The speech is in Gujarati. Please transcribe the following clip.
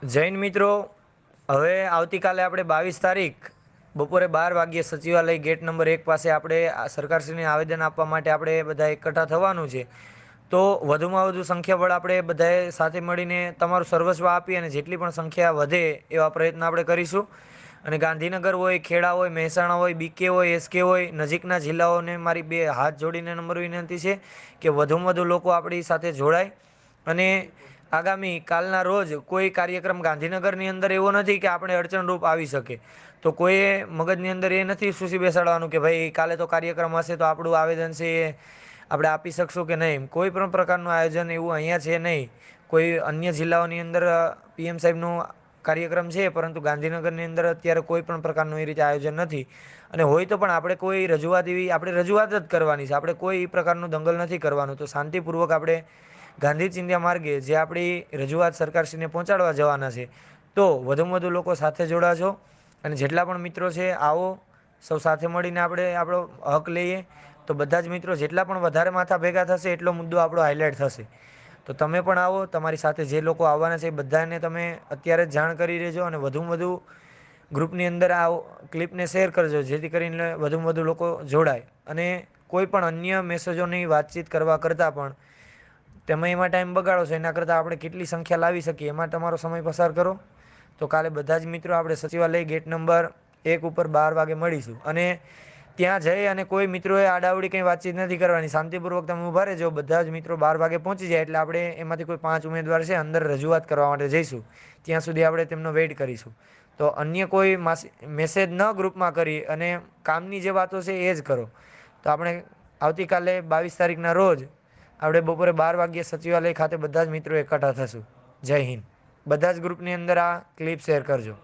જૈન મિત્રો, હવે આવતીકાલે આપણે 22 તારીખ બપોરે 12 વાગ્યે સચિવાલય ગેટ નંબર 1 પાસે આપણે સરકારશ્રીને આવેદન આપવા માટે આપણે બધા એકઠા થવાનું છે. તો વધુમાં વધુ સંખ્યાબળ આપણે બધાએ સાથે મળીને તમારું સર્વસ્વ આપી અને જેટલી પણ સંખ્યા વધે એવા પ્રયત્ન આપણે કરીશું. અને ગાંધીનગર હોય, ખેડા હોય, મહેસાણા હોય, બીકે હોય, એસકે હોય, નજીકના જિલ્લાઓને મારી બે હાથ જોડીને નમ્ર વિનંતી છે કે વધુમાં વધુ લોકો આપણી સાથે જોડાય. અને આગામી કાલના રોજ કોઈ કાર્યક્રમ ગાંધીનગરની અંદર એવો નથી કે આપણે અડચણરૂપ આવી શકે. તો કોઈએ મગજની અંદર એ નથી સૂસી બેસાડવાનું કે ભાઈ કાલે તો કાર્યક્રમ હશે તો આપણું આવેદન છે એ આપણે આપી શકશું કે નહીં. કોઈ પણ પ્રકારનું આયોજન એવું અહીંયા છે નહીં. કોઈ અન્ય જિલ્લાઓની અંદર પીએમ સાહેબનું કાર્યક્રમ છે, પરંતુ ગાંધીનગરની અંદર અત્યારે કોઈ પણ પ્રકારનું એ રીતે આયોજન નથી. અને હોય તો પણ આપણે કોઈ રજૂઆત એવી આપણે રજૂઆત જ કરવાની છે. આપણે કોઈ એ પ્રકારનું દંગલ નથી કરવાનું. તો શાંતિપૂર્વક આપણે ગાંધી ચિંધ્યા માર્ગે જે આપણી રજૂઆત સરકારશ્રીને પહોંચાડવા જવાના છે. તો વધુમાં વધુ લોકો સાથે જોડાજો અને જેટલા પણ મિત્રો છે આવો સૌ સાથે મળીને આપણે આપણો હક લઈએ. તો બધા જ મિત્રો જેટલા પણ વધારે માથા ભેગા થશે એટલો મુદ્દો આપણો હાઇલાઇટ થશે. તો તમે પણ આવો, તમારી સાથે જે લોકો આવવાના છે એ બધાને તમે અત્યારે જ જાણ કરી દેજો અને વધુમાં વધુ ગ્રુપની અંદર આ ક્લિપને શેર કરજો જેથી કરીને વધુમાં વધુ લોકો જોડાય. અને કોઈ પણ અન્ય મેસેજોની વાતચીત કરવા કરતાં પણ તમે એમાં ટાઈમ બગાડો છો એના કરતાં આપણે કેટલી સંખ્યા લાવી શકીએ એમાં તમારો સમય પસાર કરો. તો કાલે બધા જ મિત્રો આપણે સચિવાલય ગેટ નંબર 1 ઉપર 12 વાગે મળીશું. અને ત્યાં જઈ અને કોઈ મિત્રોએ આડાઅવડી કંઈ વાતચીત નથી કરવાની. શાંતિપૂર્વક તમે ઊભા રહેજો. બધા જ મિત્રો 12 વાગે પહોંચી જાય એટલે આપણે એમાંથી કોઈ 5 ઉમેદવાર છે અંદર રજૂઆત કરવા માટે જઈશું. ત્યાં સુધી આપણે તેમનો વેઇટ કરીશું. તો અન્ય કોઈ મેસેજ ન ગ્રુપમાં કરી અને કામની જે વાતો છે એ જ કરો. તો આપણે આવતીકાલે 22 તારીખના રોજ આપણે બપોરે 12 વાગ્યે સચિવાલય ખાતે બધા જ મિત્રો એકઠા થશું. જય હિન્દ. બધા જ ગ્રુપની અંદર આ ક્લિપ શેર કરજો.